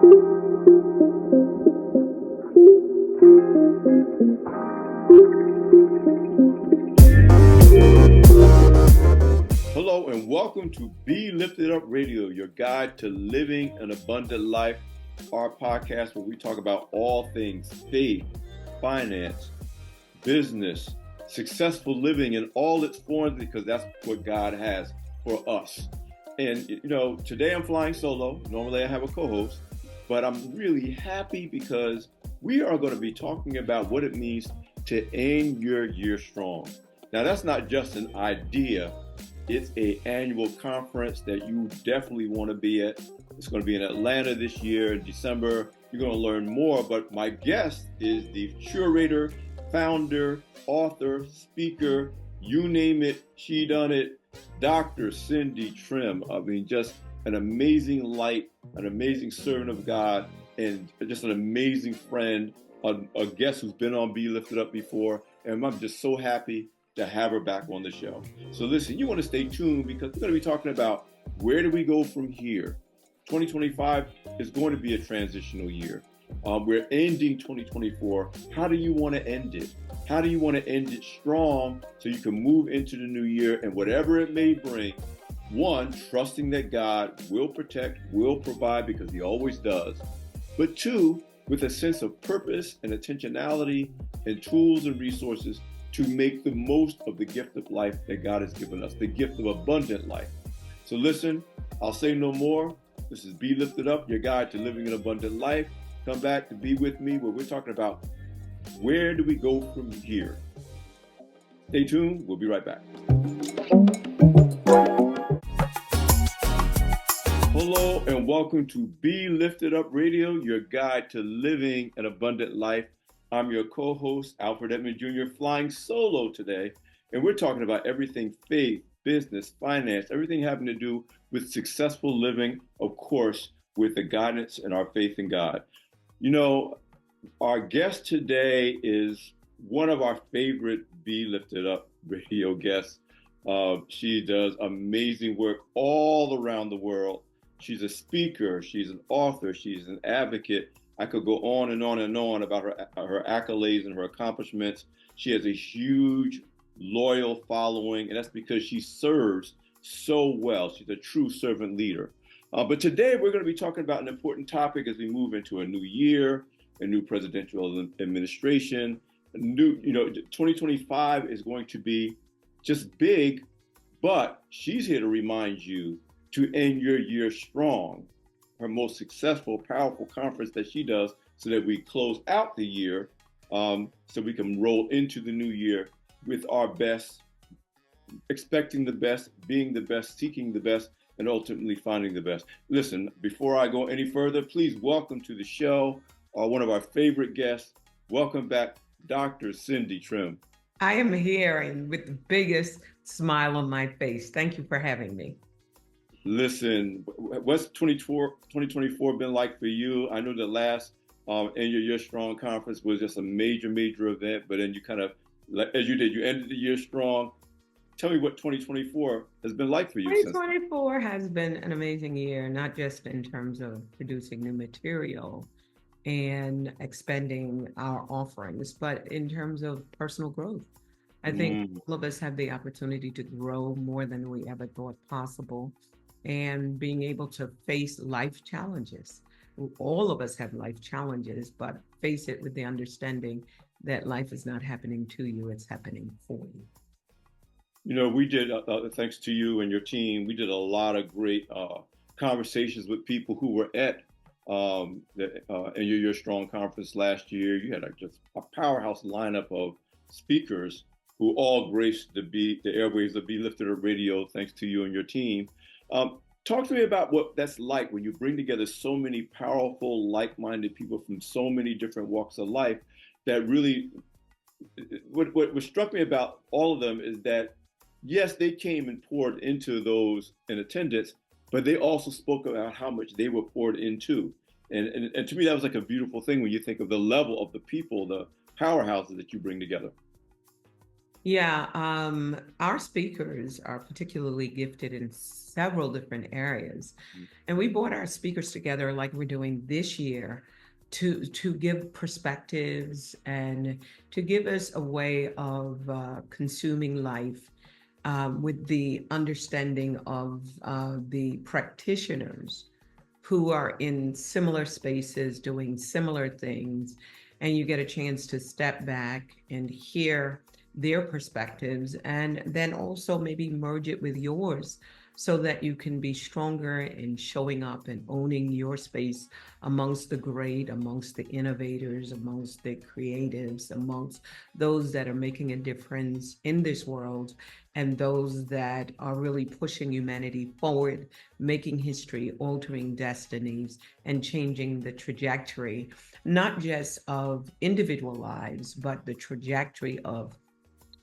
Hello and welcome to Be Lifted Up Radio, your guide to living an abundant life, our podcast where we talk about all things faith, finance, business, successful living in all its forms, because that's what God has for us. And, today I'm flying solo. Normally I have a co-host, but I'm really happy because we are going to be talking about what it means to end your year strong. Now, that's not just an idea. It's an annual conference that you definitely want to be at. It's going to be in Atlanta this year in December. You're going to learn more, but my guest is the curator, founder, author, speaker, you name it, she done it, Dr. Cindy Trimm. I mean, just an amazing light, an amazing servant of God, and just an amazing friend, a guest who's been on Be Lifted Up before, and I'm just so happy to have her back on the show. So listen, you want to stay tuned because we're going to be talking about where do we go from here. 2025 is going to be a transitional year. We're ending 2024. How do you want to end it? How do you want to end it strong so you can move into the new year and whatever it may bring? One, trusting that God will protect, will provide, because he always does. But two, with a sense of purpose and intentionality and tools and resources to make the most of the gift of life that God has given us, the gift of abundant life. So listen, I'll say no more. This is Be Lifted Up, your guide to living an abundant life. Come back to be with me where we're talking about where do we go from here. Stay tuned. We'll be right back. Hello and welcome to Be Lifted Up Radio, your guide to living an abundant life. I'm your co-host, Alfred Edmond Jr., flying solo today, and we're talking about everything faith, business, finance, everything having to do with successful living, of course, with the guidance and our faith in God. Our guest today is one of our favorite Be Lifted Up radio guests. She does amazing work all around the world. She's a speaker, she's an author, she's an advocate. I could go on and on and on about her accolades and her accomplishments. She has a huge, loyal following, and that's because she serves so well. She's a true servant leader. But today we're going to be talking about an important topic as we move into a new year, a new presidential administration. 2025 is going to be just big, but she's here to remind you to end your year strong. Her most successful, powerful conference that she does so that we close out the year so we can roll into the new year with our best, expecting the best, being the best, seeking the best, and ultimately finding the best. Listen, before I go any further, please welcome to the show one of our favorite guests. Welcome back, Dr. Cindy Trimm. I am here and with the biggest smile on my face. Thank you for having me. Listen, what's 2024 been like for you? I know the last End Your Year Strong conference was just a major event, but then you kind of, as you did, you ended the year strong. Tell me what 2024 has been like for you. 2024 has been an amazing year, not just in terms of producing new material and expanding our offerings, but in terms of personal growth. I think all of us have the opportunity to grow more than we ever thought possible, and being able to face life challenges. All of us have life challenges, but face it with the understanding that life is not happening to you, it's happening for you. We did, thanks to you and your team, we did a lot of great conversations with people who were at the End Your Year Strong conference last year. You had just a powerhouse lineup of speakers who all graced the airwaves of Be Lifted Up Radio, thanks to you and your team. Talk to me about what that's like when you bring together so many powerful, like-minded people from so many different walks of life. That really, what struck me about all of them is that, yes, they came and poured into those in attendance, but they also spoke about how much they were poured into. And to me, that was like a beautiful thing when you think of the level of the people, the powerhouses that you bring together. Yeah, our speakers are particularly gifted in several different areas. And we brought our speakers together like we're doing this year to give perspectives and to give us a way of consuming life with the understanding of the practitioners who are in similar spaces doing similar things. And you get a chance to step back and hear their perspectives and then also maybe merge it with yours so that you can be stronger in showing up and owning your space amongst the great, amongst the innovators, amongst the creatives, amongst those that are making a difference in this world, and those that are really pushing humanity forward, making history, altering destinies, and changing the trajectory, not just of individual lives, but the trajectory of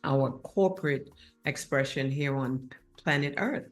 our corporate expression here on planet Earth.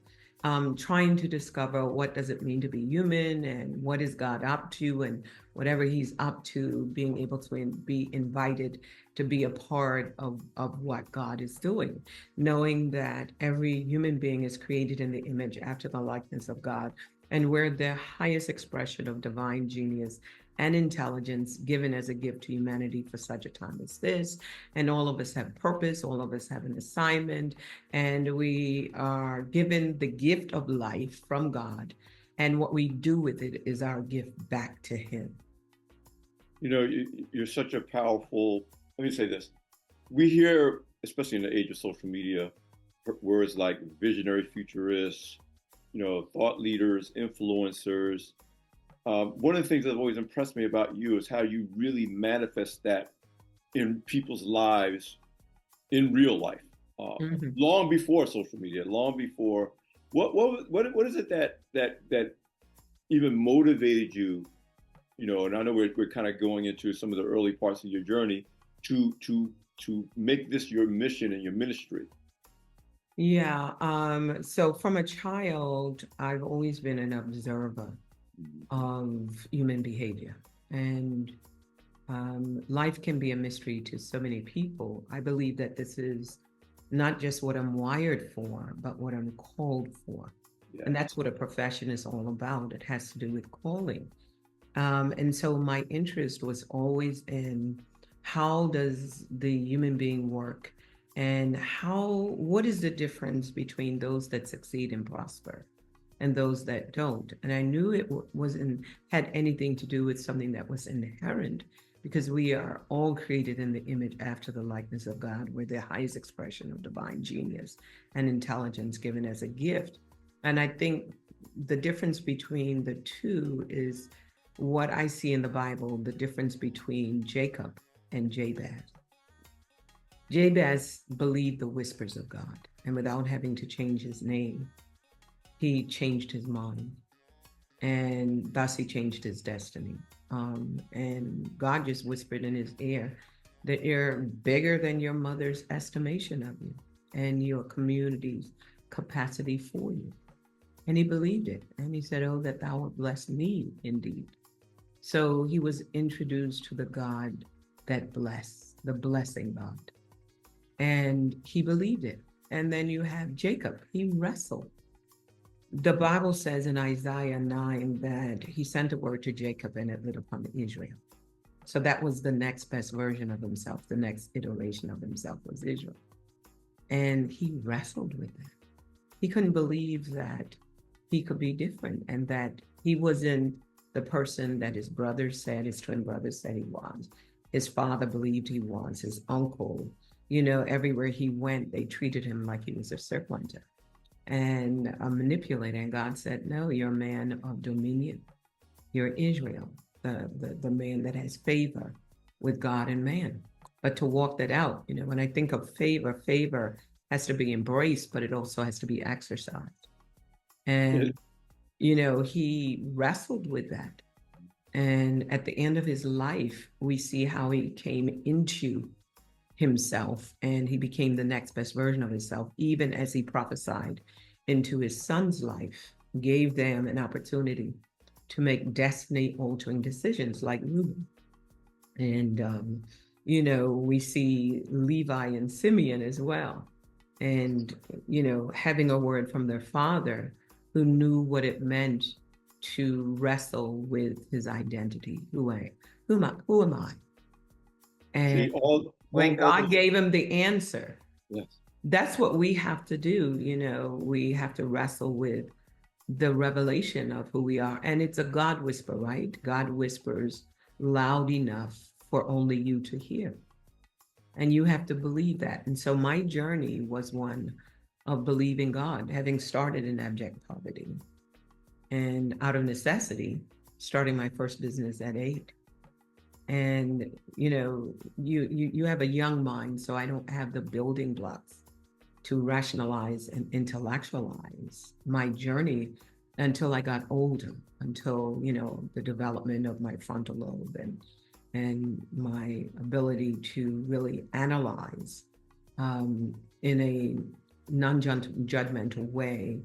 Trying to discover what does it mean to be human and what is God up to, and whatever he's up to, being able to be invited to be a part of what God is doing, knowing that every human being is created in the image after the likeness of God, and we're the highest expression of divine genius and intelligence given as a gift to humanity for such a time as this. And all of us have purpose, all of us have an assignment, and we are given the gift of life from God. And what we do with it is our gift back to him. You know, you're such a powerful, let me say this. We hear, especially in the age of social media, words like visionary futurists, you know, thought leaders, influencers. One of the things that always impressed me about you is how you really manifest that in people's lives in real life, long before social media, long before. What is it that even motivated you? You know, and I know we're kind of going into some of the early parts of your journey to make this your mission and your ministry. Yeah. So from a child, I've always been an observer of human behavior. And life can be a mystery to so many people. I believe that this is not just what I'm wired for, but what I'm called for. Yeah. And that's what a profession is all about. It has to do with calling. And so my interest was always in how does the human being work, and what is the difference between those that succeed and prosper and those that don't. And I knew it wasn't had anything to do with something that was inherent, because we are all created in the image after the likeness of God. We're the highest expression of divine genius and intelligence given as a gift. And I think the difference between the two is what I see in the Bible, the difference between Jacob and Jabez. Jabez believed the whispers of God, and without having to change his name, he changed his mind, and thus he changed his destiny. And God just whispered in his ear that you're bigger than your mother's estimation of you and your community's capacity for you. And he believed it. And he said, oh, that thou wilt bless me indeed. So he was introduced to the God that bless, the blessing God. And he believed it. And then you have Jacob. He wrestled. The Bible says in Isaiah 9 that he sent a word to Jacob and it lit upon Israel. So that was the next best version of himself. The next iteration of himself was Israel. And he wrestled with that. He couldn't believe that he could be different and that he wasn't the person that his brothers said, his twin brothers said he was. His father believed he was, his uncle. You know, everywhere he went, they treated him like he was a supplanter and a manipulator. And God said, no, you're a man of dominion. You're Israel, the man that has favor with God and man. But to walk that out, you know, when I think of favor has to be embraced, but it also has to be exercised. And, you know, he wrestled with that. And at the end of his life, we see how he came into himself and he became the next best version of himself, even as he prophesied into his son's life, gave them an opportunity to make destiny altering decisions like Reuben. And, you know, we see Levi and Simeon as well. And, you know, having a word from their father, who knew what it meant to wrestle with his identity. Who am I? And See, when all God those, gave him the answer, yes. that's what we have to do. We have to wrestle with the revelation of who we are. And it's a God whisper, right? God whispers loud enough for only you to hear. And you have to believe that. And so my journey was one of believing God, having started in abject poverty and out of necessity, starting my first business at 8. And you have a young mind, so I don't have the building blocks to rationalize and intellectualize my journey until I got older, until the development of my frontal lobe and my ability to really analyze in a non-judgmental way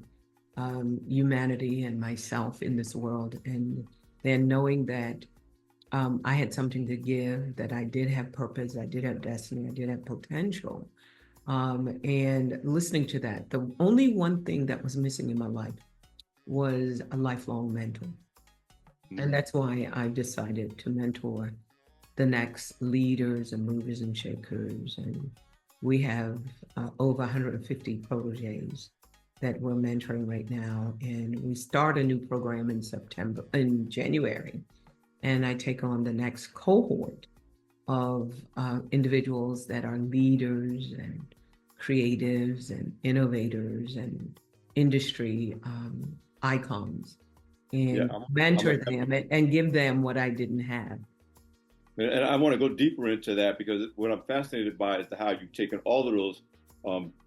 humanity and myself in this world, and then knowing that I had something to give, that I did have purpose, I did have destiny, I did have potential. And listening to that, the only one thing that was missing in my life was a lifelong mentor. And that's why I decided to mentor the next leaders and movers and shakers. And we have over 150 proteges that we're mentoring right now. And we start a new program in January. And I take on the next cohort of individuals that are leaders and creatives and innovators and industry icons, and mentor them and give them what I didn't have. And I want to go deeper into that, because what I'm fascinated by is how you've taken all of those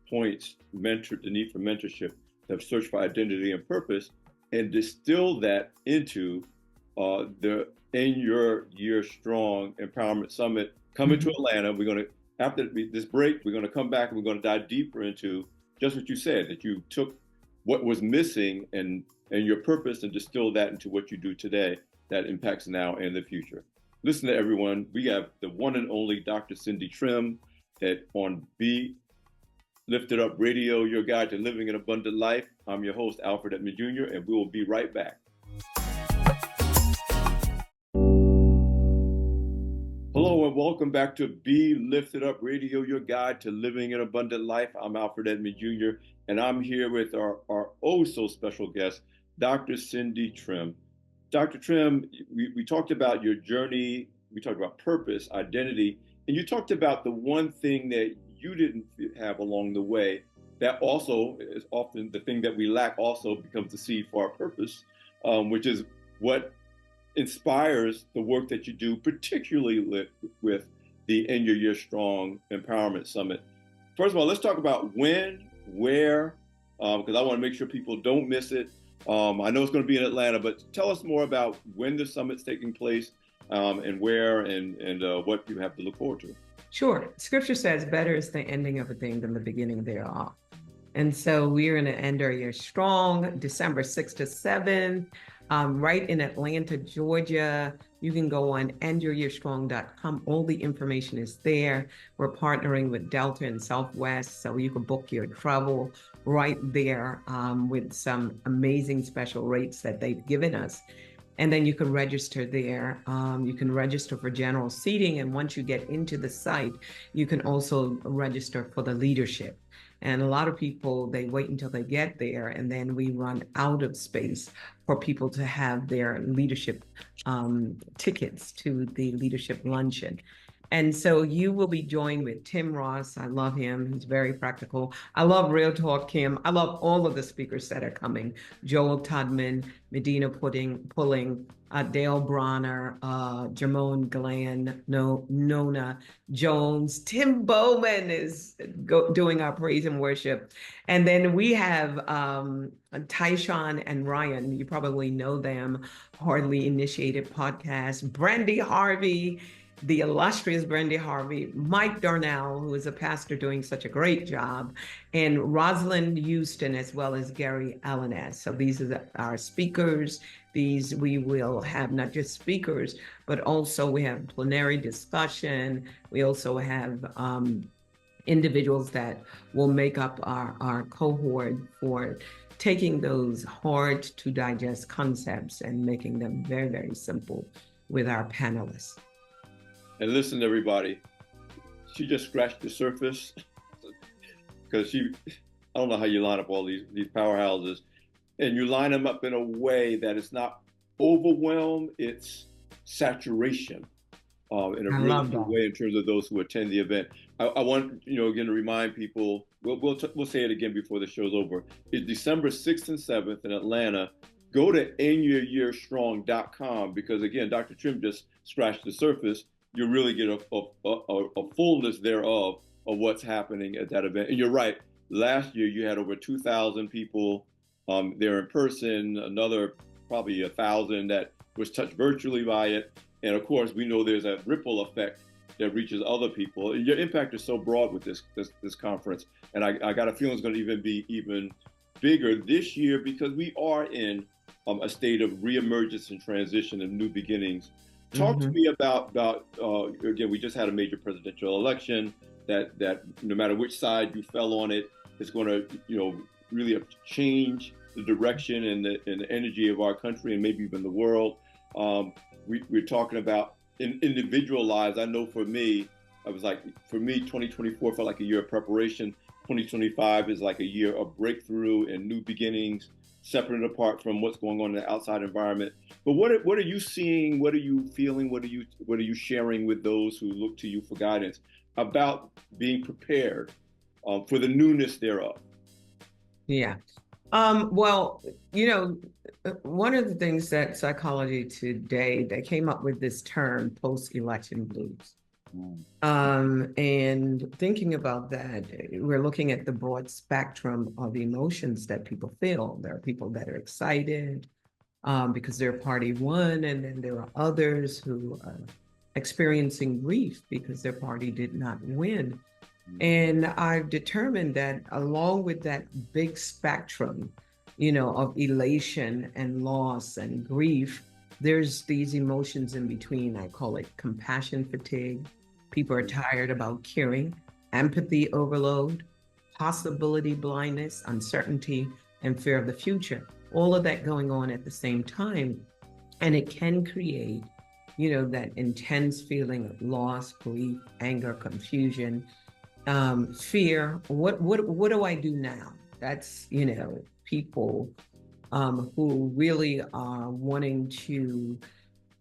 points, the need for mentorship, the search for identity and purpose, and distill that into the In Your Year Strong Empowerment Summit coming to Atlanta. We're going to, after this break, we're going to come back and we're going to dive deeper into just what you said, that you took what was missing and your purpose and distill that into what you do today that impacts now and the future. Listen to everyone. We have the one and only Dr. Cindy Trimm on Be Lifted Up Radio, your guide to living an abundant life. I'm your host, Alfred Edmond Jr., and we will be right back. Hello and welcome back to Be Lifted Up Radio, your guide to living an abundant life. I'm Alfred Edmond Jr., and I'm here with our oh so special guest, Dr. Cindy Trimm. Dr. Trimm, we talked about your journey, we talked about purpose, identity, and you talked about the one thing that you didn't have along the way that also is often the thing that we lack, also becomes the seed for our purpose, which is what inspires the work that you do, particularly with the In Your Year Strong Empowerment Summit. First of all, let's talk about when, where, because I want to make sure people don't miss it. I know it's going to be in Atlanta, but tell us more about when the summit's taking place, and where, and what you have to look forward to. Sure. Scripture says better is the ending of a thing than the beginning thereof. And so we're going to end our year strong, December 6th to 7th, right in Atlanta, Georgia. You can go on endyouryearstrong.com. All the information is there. We're partnering with Delta and Southwest, so you can book your travel right there with some amazing special rates that they've given us. And then you can register there. You can register for general seating. And once you get into the site, you can also register for the leadership. And a lot of people, they wait until they get there, and then we run out of space for people to have their leadership tickets to the leadership luncheon. And so you will be joined with Tim Ross. I love him. He's very practical. I love Real Talk Kim. I love all of the speakers that are coming. Joel Tudman, Medina Pulling, Dale Bronner, Jamone Glenn, Nona Jones. Tim Bowman is doing our praise and worship. And then we have Tyshawn and Ryan. You probably know them. Hardly Initiated Podcast. Brandy Harvey, the illustrious Brandy Harvey, Mike Darnell, who is a pastor doing such a great job, and Rosalind Houston, as well as Gary Alanas. So these are our speakers. These, we will have not just speakers, but also we have plenary discussion. We also have individuals that will make up our cohort for taking those hard to digest concepts and making them very, very simple with our panelists. And listen, everybody, she just scratched the surface because I don't know how you line up all these powerhouses, and you line them up in a way that it's not overwhelm, it's saturation. In a really good way in terms of those who attend the event. I want, again, to remind people, we'll say it again before the show's over. It's December 6th and 7th in Atlanta. Go to endyouryearstrong.com because, again, Dr. Trimm just scratched the surface. You'll really get a fullness thereof of what's happening at that event. And you're right. Last year, you had over 2,000 people there in person, another probably 1,000 that was touched virtually by it. And of course, we know there's a ripple effect that reaches other people. And your impact is so broad with this conference. And I got a feeling it's going to even be even bigger this year because we are in a state of reemergence and transition and new beginnings. Talk to me about again, we just had a major presidential election that no matter which side you fell on it, it's going to, really change the direction and the energy of our country and maybe even the world. We're talking about in individual lives. I know for me, 2024 felt like a year of preparation. 2025 is like a year of breakthrough and new beginnings, separate and apart from what's going on in the outside environment. But what are you seeing? What are you feeling? What are you sharing with those who look to you for guidance about being prepared for the newness thereof? Yeah. Well, one of the things that psychology today, they came up with this term post-election blues. And thinking about that, we're looking at the broad spectrum of emotions that people feel. There are people that are excited because their party won, and then there are others who are experiencing grief because their party did not win. And I've determined that along with that big spectrum, of elation and loss and grief, there's these emotions in between. I call it compassion fatigue. People are tired about caring, empathy overload, possibility blindness, uncertainty, and fear of the future. All of that going on at the same time. And it can create, that intense feeling of loss, grief, anger, confusion, fear. What do I do now? That's, people who really are wanting to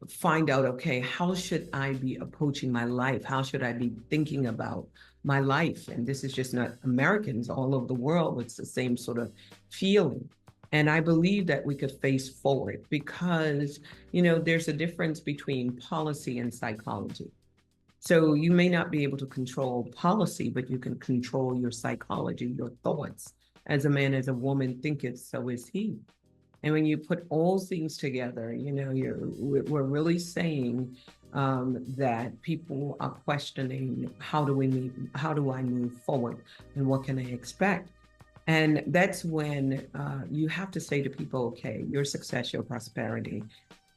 find out, okay, how should I be approaching my life? How should I be thinking about my life? And this is just not Americans, all over the world, it's the same sort of feeling. And I believe that we could face forward because, there's a difference between policy and psychology. So you may not be able to control policy, but you can control your psychology, your thoughts. As a man, as a woman thinketh, so is he. And when you put all things together, we're really saying that people are questioning, how do I move forward and what can I expect? And that's when you have to say to people, okay, your success, your prosperity,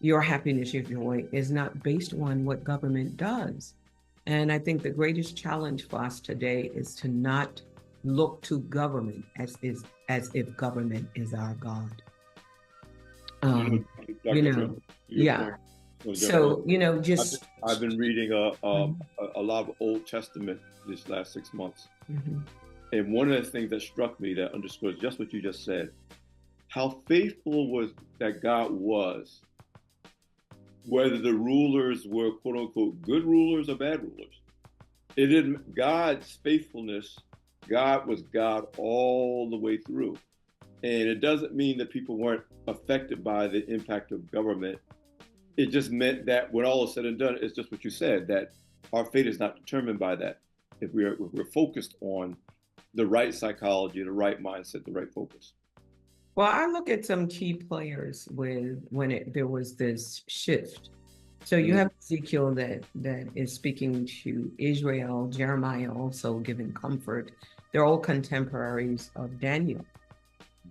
your happiness, your joy is not based on what government does. And I think the greatest challenge for us today is to not look to government as if government is our God. Yeah. So, just I've been reading a lot of Old Testament this last 6 months. And one of the things that struck me that underscores just what you just said, how faithful was that God was, whether the rulers were quote unquote good rulers or bad rulers. It didn't, God's faithfulness, God was God all the way through. And it doesn't mean that people weren't affected by the impact of government. It just meant that when all is said and done, it's just what you said, that our fate is not determined by that. If we're focused on the right psychology, the right mindset, the right focus. Well, I look at some key players there was this shift. So you have Ezekiel that is speaking to Israel, Jeremiah also giving comfort. They're all contemporaries of Daniel.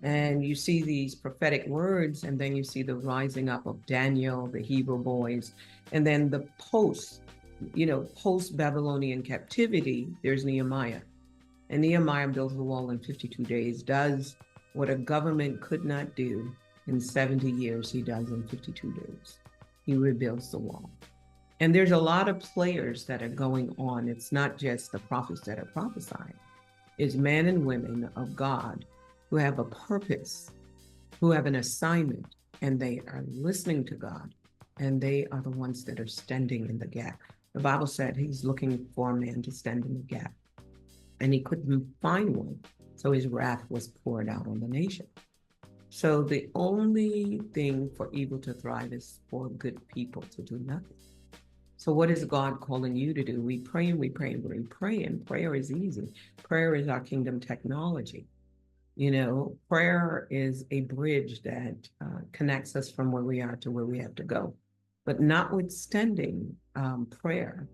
And you see these prophetic words, and then you see the rising up of Daniel, the Hebrew boys, and then the post-Babylonian captivity, there's Nehemiah. And Nehemiah builds the wall in 52 days, does What a government could not do in 70 years, he does in 52 days. He rebuilds the wall. And there's a lot of players that are going on. It's not just the prophets that are prophesying. It's men and women of God who have a purpose, who have an assignment, and they are listening to God. And they are the ones that are standing in the gap. The Bible said he's looking for a man to stand in the gap. And he couldn't find one. So his wrath was poured out on the nation. So the only thing for evil to thrive is for good people to do nothing. So what is God calling you to do? We pray and we pray and we pray, and prayer is easy. Prayer is our kingdom technology. You know, prayer is a bridge that connects us from where we are to where we have to go. But notwithstanding prayer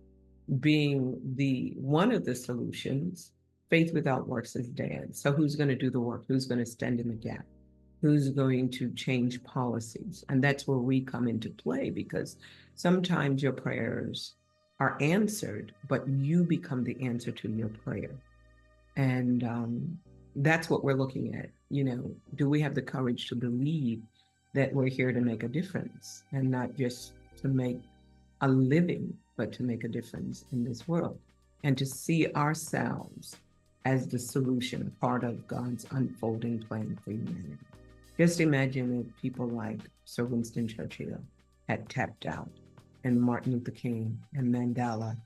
being the one of the solutions, faith without works is dead. So who's going to do the work? Who's going to stand in the gap? Who's going to change policies? And that's where we come into play, because sometimes your prayers are answered, but you become the answer to your prayer. And that's what we're looking at. You know, do we have the courage to believe that we're here to make a difference, and not just to make a living, but to make a difference in this world, and to see ourselves as the solution, part of God's unfolding plan for humanity. Just imagine if people like Sir Winston Churchill had tapped out, and Martin Luther King and Mandela,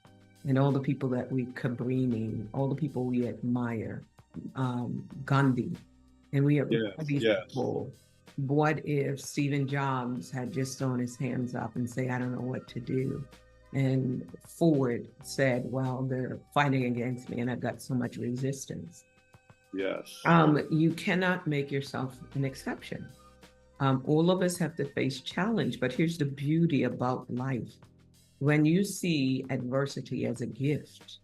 and all the people that Cabrini, all the people we admire, Gandhi, and we have these people. What if Stephen Jobs had just thrown his hands up and say, I don't know what to do? And Ford said, well, they're fighting against me and I've got so much resistance. Yes. You cannot make yourself an exception. All of us have to face challenge, but here's the beauty about life. When you see adversity as a gift,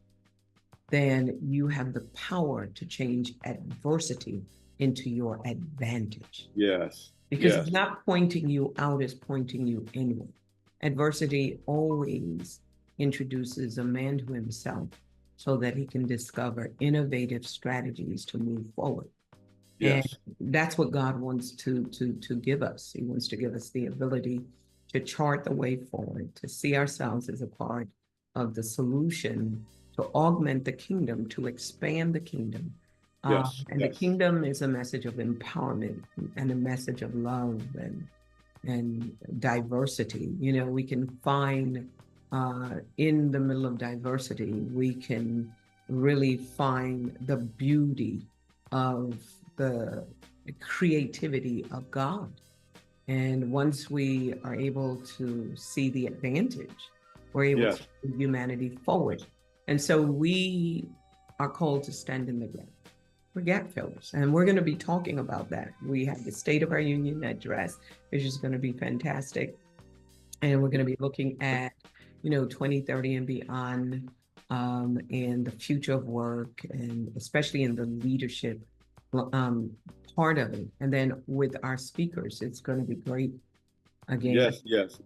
then you have the power to change adversity into your advantage. Yes. Because it's not pointing you out, it's pointing you inward. Adversity always introduces a man to himself so that he can discover innovative strategies to move forward. Yes. And that's what God wants to give us. He wants to give us the ability to chart the way forward, to see ourselves as a part of the solution, to augment the kingdom, to expand the kingdom. And the kingdom is a message of empowerment and a message of love and diversity. You know, we can find in the middle of diversity, we can really find the beauty of the creativity of God. And once we are able to see the advantage, we're able to move humanity forward. And so we are called to stand in the gap. We're gap fillers, and we're going to be talking about that. We have the State of Our Union address, which is going to be fantastic. And we're going to be looking at, 2030 and beyond, and the future of work, and especially in the leadership part of it. And then with our speakers, it's going to be great. Again, yes.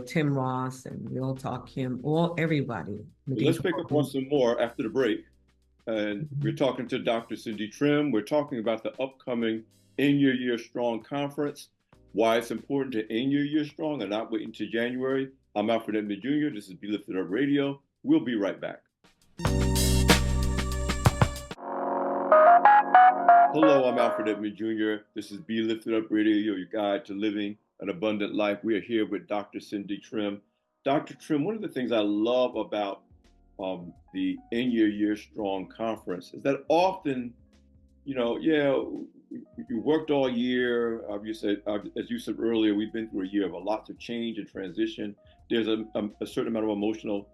Tim Ross, and we'll talk him, everybody. Let's pick up on some more after the break. And we're talking to Dr. Cindy Trimm. We're talking about the upcoming End Your Year Strong conference, why it's important to end your year strong and not wait until January. I'm Alfred Edmond Jr. This is Be Lifted Up Radio. We'll be right back. Hello, I'm Alfred Edmond Jr. This is Be Lifted Up Radio, your guide to living an abundant life. We are here with Dr. Cindy Trimm. Dr. Trimm, one of the things I love about the End Your Year Strong conference is that often, you worked all year. As you said earlier, we've been through a year of a lot of change and transition. There's a certain amount of emotional,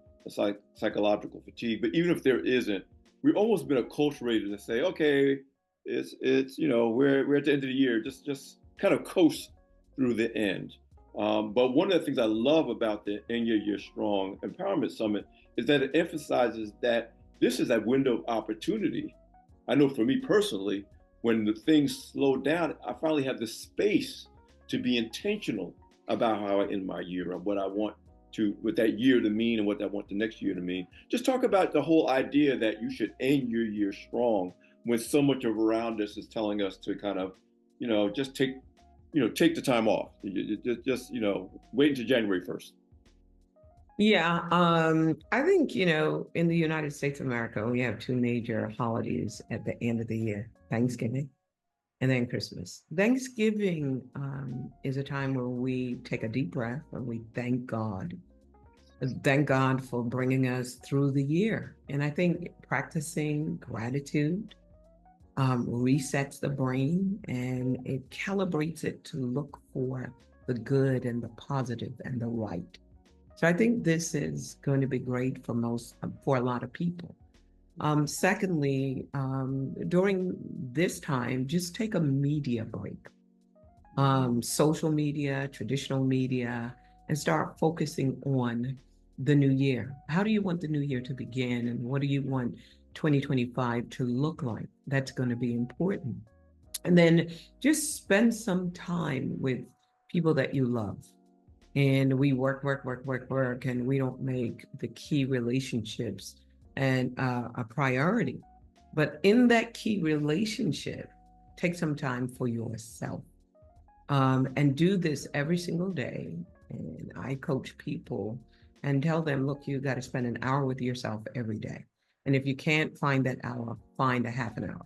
psychological fatigue. But even if there isn't, we've almost been acculturated to say, okay, it's we're at the end of the year, just kind of coast through the end. But one of the things I love about the End Your Year Strong Empowerment Summit is that it emphasizes that this is that window of opportunity. I know for me personally, when the things slow down, I finally have the space to be intentional about how I end my year and what I want that year to mean and what I want the next year to mean. Just talk about the whole idea that you should end your year strong. when so much of around us is telling us to kind of, just take the time off. Just wait until January 1st. Yeah, I think, in the United States of America, we have two major holidays at the end of the year, Thanksgiving and then Christmas. Thanksgiving is a time where we take a deep breath and we thank God. Thank God for bringing us through the year. And I think practicing gratitude resets the brain and it calibrates it to look for the good and the positive and the right. So I think this is going to be great for a lot of people. Secondly, during this time, just take a media break, social media, traditional media, and start focusing on the new year. How do you want the new year to begin, and what do you want 2025 to look like? That's going to be important. And then just spend some time with people that you love. And we work, work, work, work, work, and we don't make the key relationships and a priority. But in that key relationship, take some time for yourself, and do this every single day. And I coach people and tell them, look, you got to spend an hour with yourself every day. And if you can't find that hour, find a half an hour.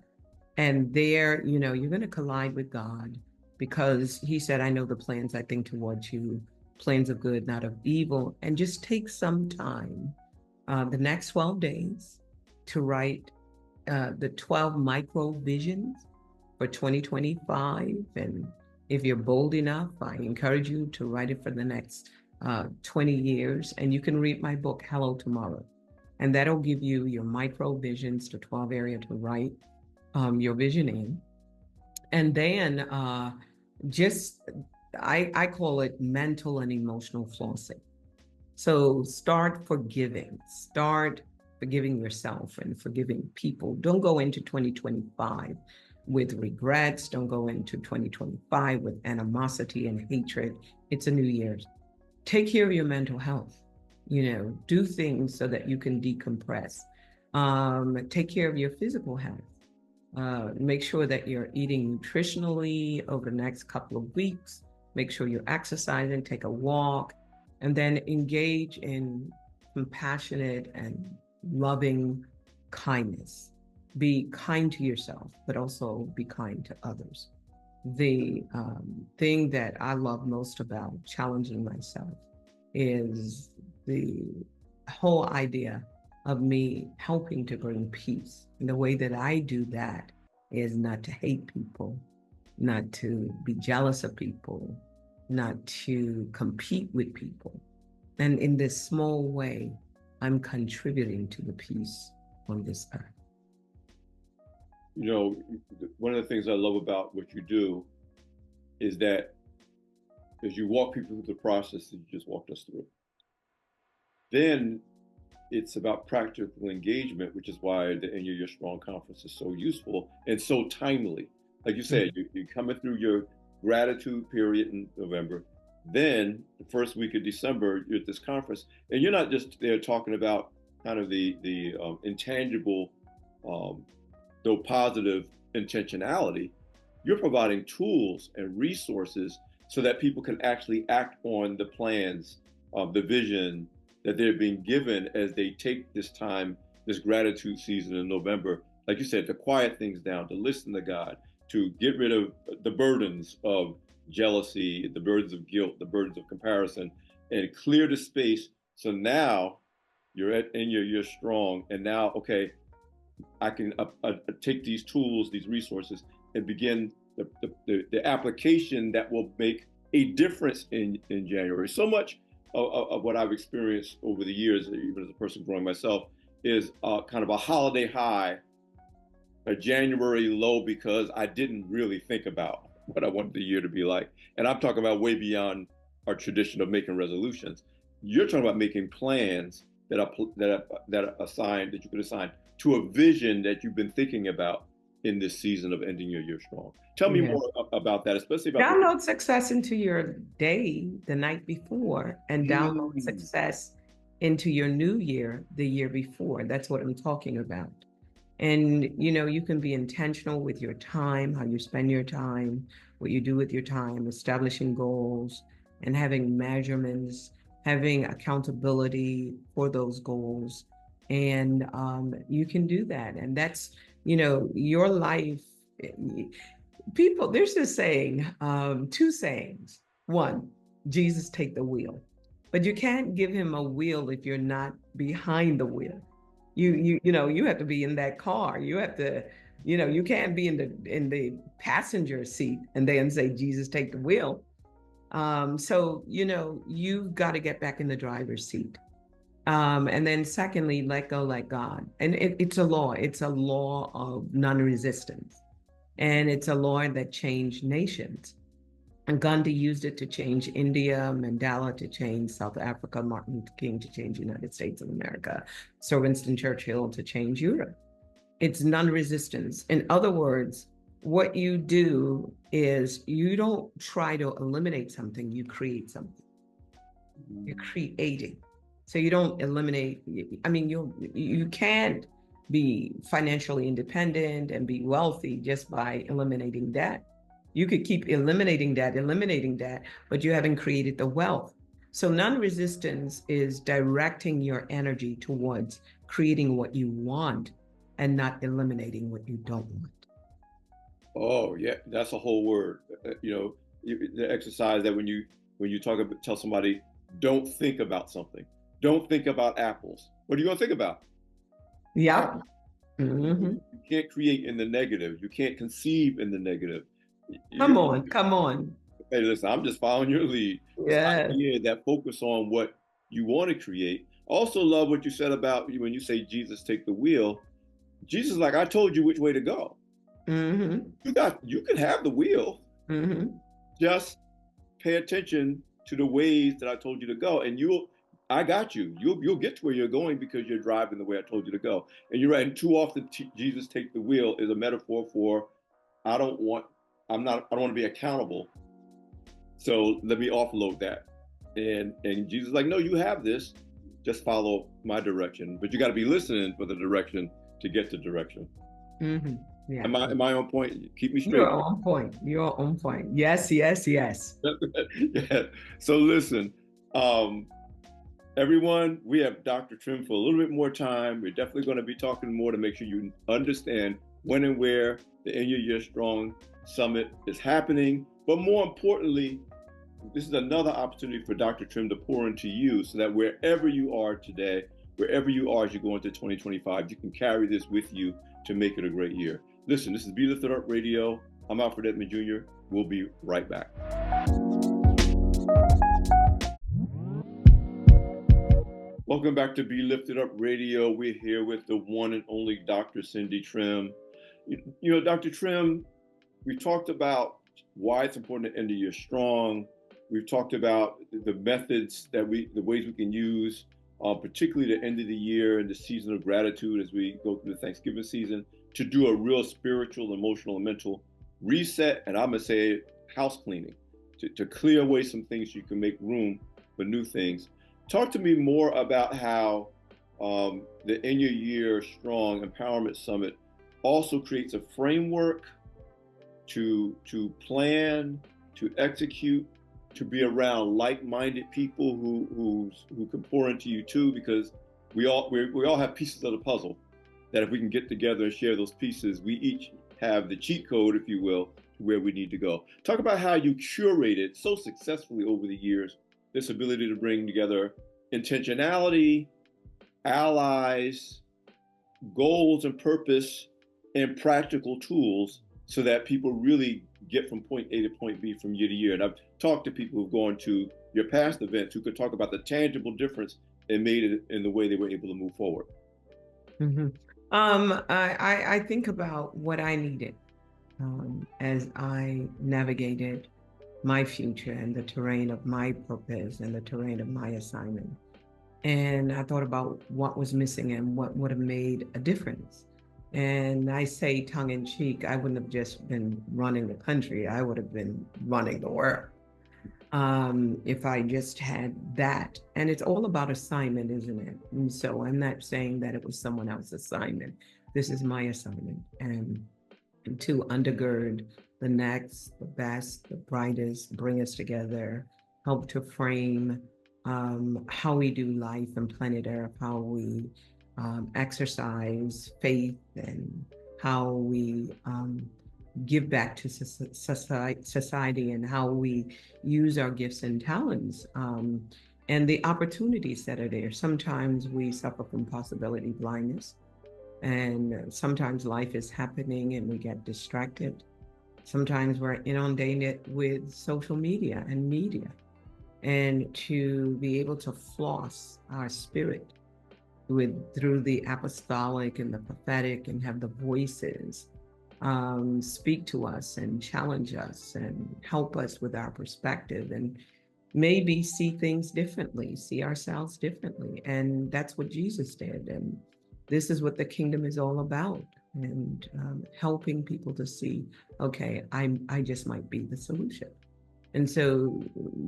And there, you're going to collide with God because he said, I know the plans I think towards you, plans of good, not of evil. And just take some time, the next 12 days, to write the 12 micro visions for 2025. And if you're bold enough, I encourage you to write it for the next 20 years. And you can read my book, Hello Tomorrow. And that'll give you your micro visions, the 12 area to write your vision in. And then I call it mental and emotional flossing. So start forgiving yourself and forgiving people. Don't go into 2025 with regrets. Don't go into 2025 with animosity and hatred. It's a new year. Take care of your mental health. Do things so that you can decompress. Take care of your physical health. Make sure that you're eating nutritionally over the next couple of weeks. Make sure you're exercising, take a walk, and then engage in compassionate and loving kindness. Be kind to yourself, but also be kind to others. The thing that I love most about challenging myself is the whole idea of me helping to bring peace. And the way that I do that is not to hate people, not to be jealous of people, not to compete with people. And in this small way, I'm contributing to the peace on this earth. One of the things I love about what you do is that as you walk people through the process that you just walked us through, then it's about practical engagement, which is why the And You're Strong conference is so useful and so timely. Like you said, you're coming through your gratitude period in November. Then the first week of December, you're at this conference, and you're not just there talking about kind of the intangible, though positive intentionality. You're providing tools and resources so that people can actually act on the plans, the vision that they're being given as they take this time, this gratitude season in November. Like you said, to quiet things down, to listen to God, to get rid of the burdens of jealousy, the burdens of guilt, the burdens of comparison, and clear the space. So now you're strong, and now, okay, I can take these tools, these resources, and begin the application that will make a difference in January. So much of what I've experienced over the years, even as a person growing myself, is kind of a holiday high, a January low, because I didn't really think about what I wanted the year to be like. And I'm talking about way beyond our tradition of making resolutions. You're talking about making plans that are assigned, that you could assign to a vision that you've been thinking about in this season of ending your year strong. Tell me more about that, especially about download success into your day the night before, and download success into your new year the year before. That's what I'm talking about. And, you can be intentional with your time, how you spend your time, what you do with your time, establishing goals and having measurements, having accountability for those goals. And you can do that. And that's, your life. People, there's this saying, two sayings. One, Jesus, take the wheel. But you can't give him a wheel if you're not behind the wheel. You have to be in that car. You have to, you can't be in the passenger seat and then say, Jesus, take the wheel. So, you've got to get back in the driver's seat. And then secondly, let go, let God. And it's a law. It's a law of non-resistance. And it's a law that changed nations. And Gandhi used it to change India, Mandela to change South Africa, Martin Luther King to change the United States of America, Sir Winston Churchill to change Europe. It's non-resistance. In other words, what you do is you don't try to eliminate something, you create something. You're creating. So you don't eliminate, I mean, you can't be financially independent and be wealthy just by eliminating debt. You could keep eliminating debt, but you haven't created the wealth. So non-resistance is directing your energy towards creating what you want and not eliminating what you don't want. Oh yeah, that's a whole word. The exercise that when you tell somebody, don't think about something, don't think about apples. What are you gonna think about? Yep. Mm-hmm. You can't create in the negative. You can't conceive in the negative. Come on. Hey, listen, I'm just following your lead. This Yes. idea that focus on what you want to create. Also love what you said about when you say Jesus take the wheel. Jesus, like I told you which way to go. Mm-hmm. You can have the wheel. Mm-hmm. Just pay attention to the ways that I told you to go, and I got you. You'll get to where you're going because you're driving the way I told you to go. And you're right. And too often, Jesus take the wheel is a metaphor for I don't want. I don't want to be accountable. So let me offload that. And Jesus is like, no, you have this. Just follow my direction. But you got to be listening for the direction to get to direction. Mm-hmm. Yeah. Am I on point? Keep me straight. You're on point. You're on point. Yes. Yeah. So listen, everyone, we have Dr. Trimm for a little bit more time. We're definitely going to be talking more to make sure you understand when and where the EYYYS Strong Summit is happening. But more importantly, this is another opportunity for Dr. Trimm to pour into you so that wherever you are today, wherever you are as you go into 2025, you can carry this with you to make it a great year. Listen, this is Be Lifted Up Radio. I'm Alfred Edmond Jr. We'll be right back. Welcome back to Be Lifted Up Radio. We're here with the one and only Dr. Cindy Trimm. Dr. Trimm, we talked about why it's important to end the year strong. We've talked about the methods the ways we can use, particularly the end of the year and the season of gratitude as we go through the Thanksgiving season, to do a real spiritual, emotional, and mental reset. And I'm going to say house cleaning, to clear away some things so you can make room for new things. Talk to me more about how the End Your Year Strong Empowerment Summit also creates a framework to plan, to execute, to be around like-minded people who can pour into you too, because we all have pieces of the puzzle that if we can get together and share those pieces, we each have the cheat code, if you will, to where we need to go. Talk about how you curated so successfully over the years this ability to bring together intentionality, allies, goals and purpose, and practical tools so that people really get from point A to point B from year to year. And I've talked to people who've gone to your past events who could talk about the tangible difference it made in the way they were able to move forward. Mm-hmm. I think about what I needed as I navigated my future and the terrain of my purpose and the terrain of my assignment. And I thought about what was missing and what would have made a difference. And I say tongue in cheek, I wouldn't have just been running the country, I would have been running the world if I just had that. And it's all about assignment, isn't it? And so I'm not saying that it was someone else's assignment, This is my assignment. And to undergird the next, the best, the brightest, bring us together, help to frame how we do life on planet Earth, how we exercise faith, and how we give back to society, and how we use our gifts and talents, and the opportunities that are there. Sometimes we suffer from possibility blindness, and sometimes life is happening and we get distracted. Sometimes we're inundated with social media and media. And to be able to floss our spirit through the apostolic and the prophetic, and have the voices speak to us and challenge us and help us with our perspective, and maybe see things differently, see ourselves differently. And that's what Jesus did. And this is what the kingdom is all about. And helping people to see, okay, I just might be the solution. And so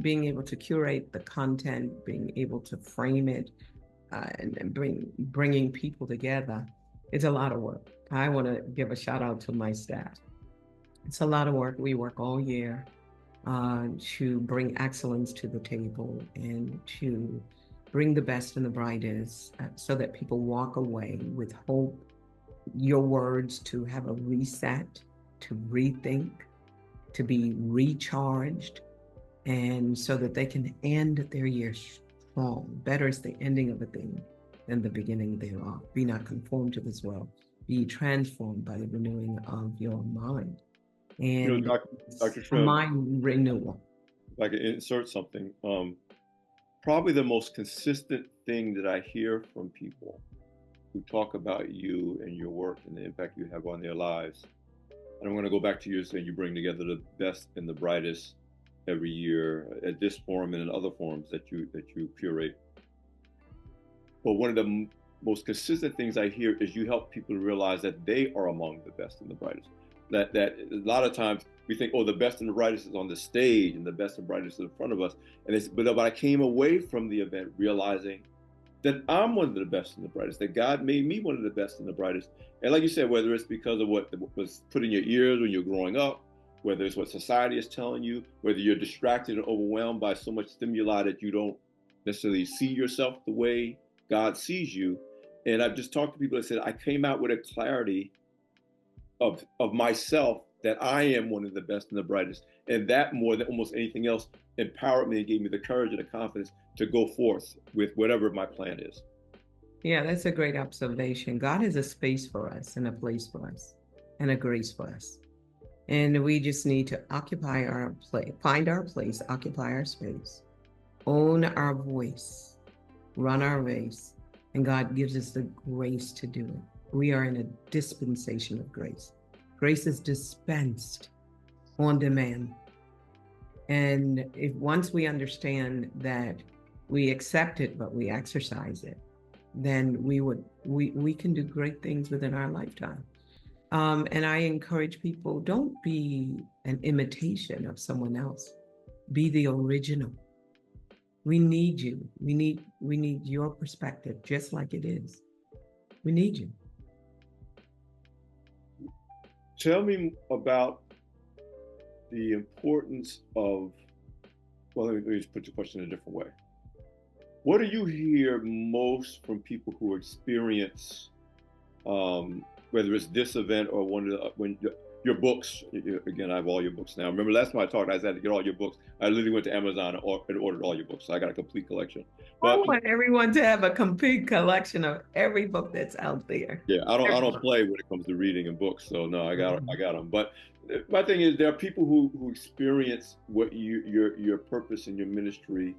being able to curate the content, being able to frame it, and bringing people together, it's a lot of work. I want to give a shout out to my staff. It's a lot of work. We work all year to bring excellence to the table, and to bring the best and the brightest, so that people walk away with hope, your words, to have a reset, to rethink, to be recharged, and so that they can end their year strong. Better is the ending of a thing than the beginning thereof. Be not conformed to this world. Be transformed by the renewing of your mind. And Dr. a Trimm, mind renewal. if I could insert something, probably the most consistent thing that I hear from people who talk about you and your work and the impact you have on their lives. And I'm going to go back to you saying you bring together the best and the brightest every year at this forum and in other forums that you curate. But one of the most consistent things I hear is you help people realize that they are among the best and the brightest. That a lot of times we think, oh, the best and the brightest is on the stage and the best and brightest is in front of us. But I came away from the event realizing that I'm one of the best and the brightest, that God made me one of the best and the brightest. And like you said, whether it's because of what was put in your ears when you're growing up, whether it's what society is telling you, whether you're distracted and overwhelmed by so much stimuli that you don't necessarily see yourself the way God sees you. And I've just talked to people that said, I came out with a clarity of myself, that I am one of the best and the brightest. And that, more than almost anything else, empowered me and gave me the courage and the confidence to go forth with whatever my plan is. Yeah, that's a great observation. God has a space for us, and a place for us, and a grace for us. And we just need to occupy our place, find our place, occupy our space, own our voice, run our race. And God gives us the grace to do it. We are in a dispensation of grace. Grace is dispensed on demand. And if once we understand that we accept it, but we exercise it, then we can do great things within our lifetime. And I encourage people, don't be an imitation of someone else. Be the original. We need you. We need your perspective, just like it is. We need you. Tell me about the importance of, well, let me just put the question in a different way. What do you hear most from people who experience, whether it's this event or when your books, again, I have all your books now. Remember last time I talked, I had to get all your books. I literally went to Amazon and ordered all your books. So I got a complete collection. I But want everyone to have a complete collection of every book that's out there. yeah, I don't play when it comes to reading and books. So no, I got them. But my thing is, there are people who experience what your purpose in your ministry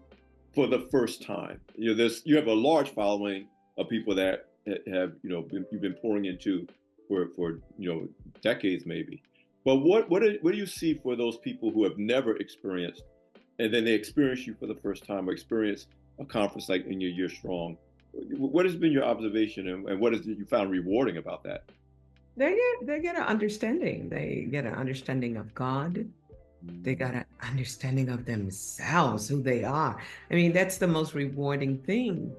for the first time. You have a large following of people that have you've been pouring into for decades maybe. But what do you see for those people who have never experienced, and then they experience you for the first time, or experience a conference like in your Year Strong? What has been your observation, and what has you found rewarding about that? They get an understanding. They get an understanding of God. They got an understanding of themselves, who they are. I mean, that's the most rewarding thing.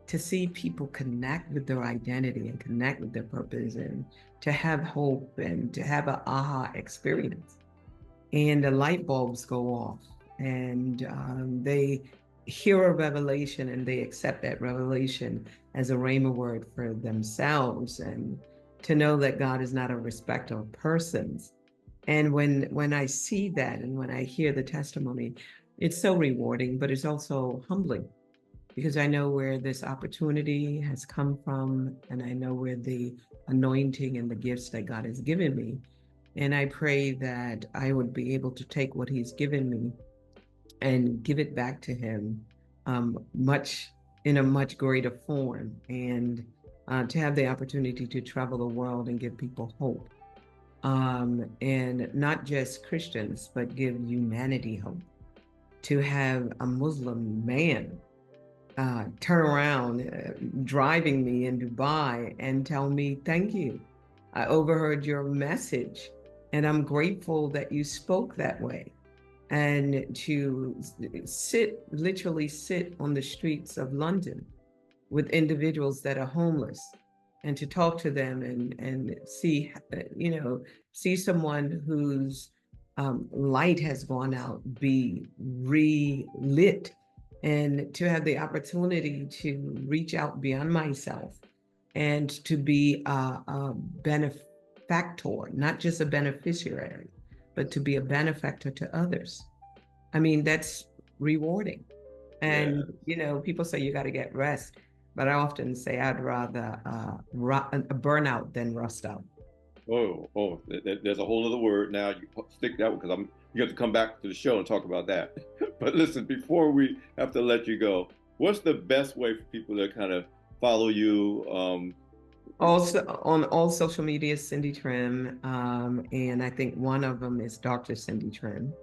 to see people connect with their identity and connect with their purpose and to have hope and to have an aha experience. And the light bulbs go off and they hear a revelation and they accept that revelation as a rhema word for themselves, and to know that God is not a respecter of persons. And when I see that and when I hear the testimony, it's so rewarding, but it's also humbling because I know where this opportunity has come from, and I know where the anointing and the gifts that God has given me. And I pray that I would be able to take what He's given me and give it back to Him much in a much greater form, and to have the opportunity to travel the world and give people hope. And not just Christians, but give humanity hope. To have a Muslim man turn around driving me in Dubai and tell me, thank you. I overheard your message and I'm grateful that you spoke that way. And to literally sit on the streets of London with individuals that are homeless and to talk to them and see, see someone whose light has gone out be relit, and to have the opportunity to reach out beyond myself and to be a benefactor, not just a beneficiary, but to be a benefactor to others. I mean, that's rewarding. And, people say you got to get rest, but I often say I'd rather burn out than rust out. There's a whole other word now. You stick that one because you have to come back to the show and talk about that. But listen, before we have to let you go, what's the best way for people to kind of follow you? Also on all social media, Cindy Trimm, and I think one of them is Dr. Cindy Trimm.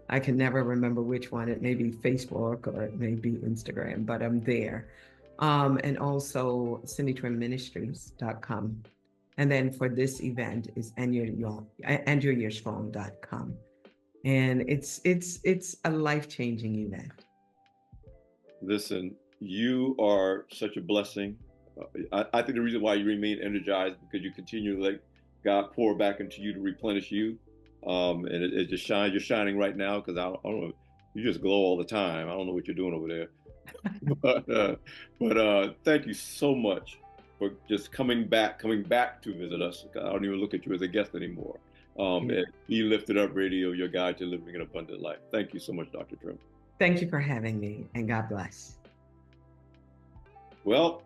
I can never remember which one. It may be Facebook or it may be Instagram, but I'm there. And also cindytrimmministries.com. And then for this event is andrewyourstrong.com. And it's a life-changing event. Listen, you are such a blessing. I think the reason why you remain energized is because you continue to let God pour back into you to replenish you. And it just shines. You're shining right now because I don't know. You just glow all the time. I don't know what you're doing over there. but thank you so much for just coming back to visit us. I don't even look at you as a guest anymore. At Be Lifted Up Radio, your guide to living an abundant life. Thank you so much, Dr. Trimm. Thank you for having me, and God bless. Well,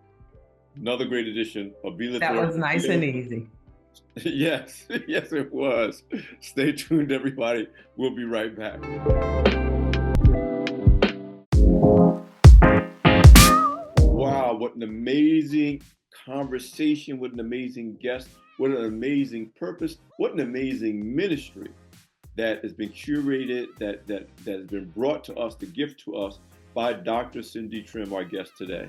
another great edition of Be Lifted Up. That was nice and easy. Yes, it was. Stay tuned, everybody. We'll be right back. Wow, what an amazing conversation, what an amazing guest, what an amazing purpose, what an amazing ministry that has been curated, that has been brought to us, the gift to us by Dr. Cindy Trimm, our guest today.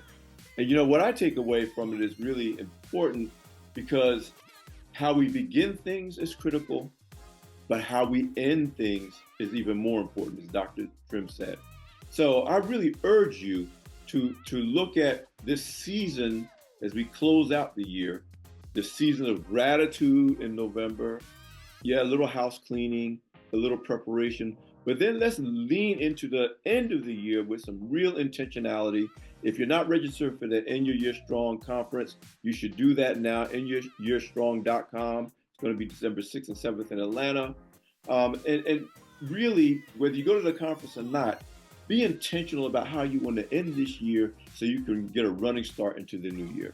And what I take away from it is really important, because how we begin things is critical, but how we end things is even more important, as Dr. Trimm said. So I really urge you to look at this season as we close out the year, the season of gratitude in November. Yeah, a little house cleaning, a little preparation, but then let's lean into the end of the year with some real intentionality. If you're not registered for the End Your Year Strong conference, you should do that now. EYYYStrong.com. It's going to be December 6th and 7th in Atlanta. And really, whether you go to the conference or not, be intentional about how you want to end this year so you can get a running start into the new year.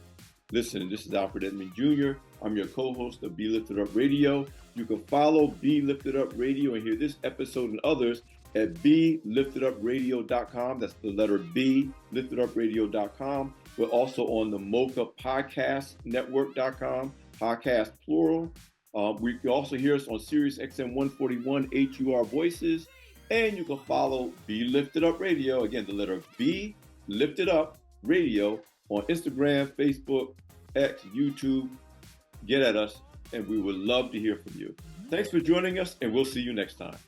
Listen, this is Alfred Edmond Jr. I'm your co-host of Be Lifted Up Radio. You can follow Be Lifted Up Radio and hear this episode and others at BeLiftedUpRadio.com. That's the letter B, LiftedUpRadio.com. We're also on the Mocha Podcast Network.com, podcast plural. We can also hear us on Sirius XM 141 HUR Voices. And you can follow Be Lifted Up Radio, again, the letter B, Lifted Up Radio, on Instagram, Facebook, X, YouTube. Get at us, and we would love to hear from you. Thanks for joining us, and we'll see you next time.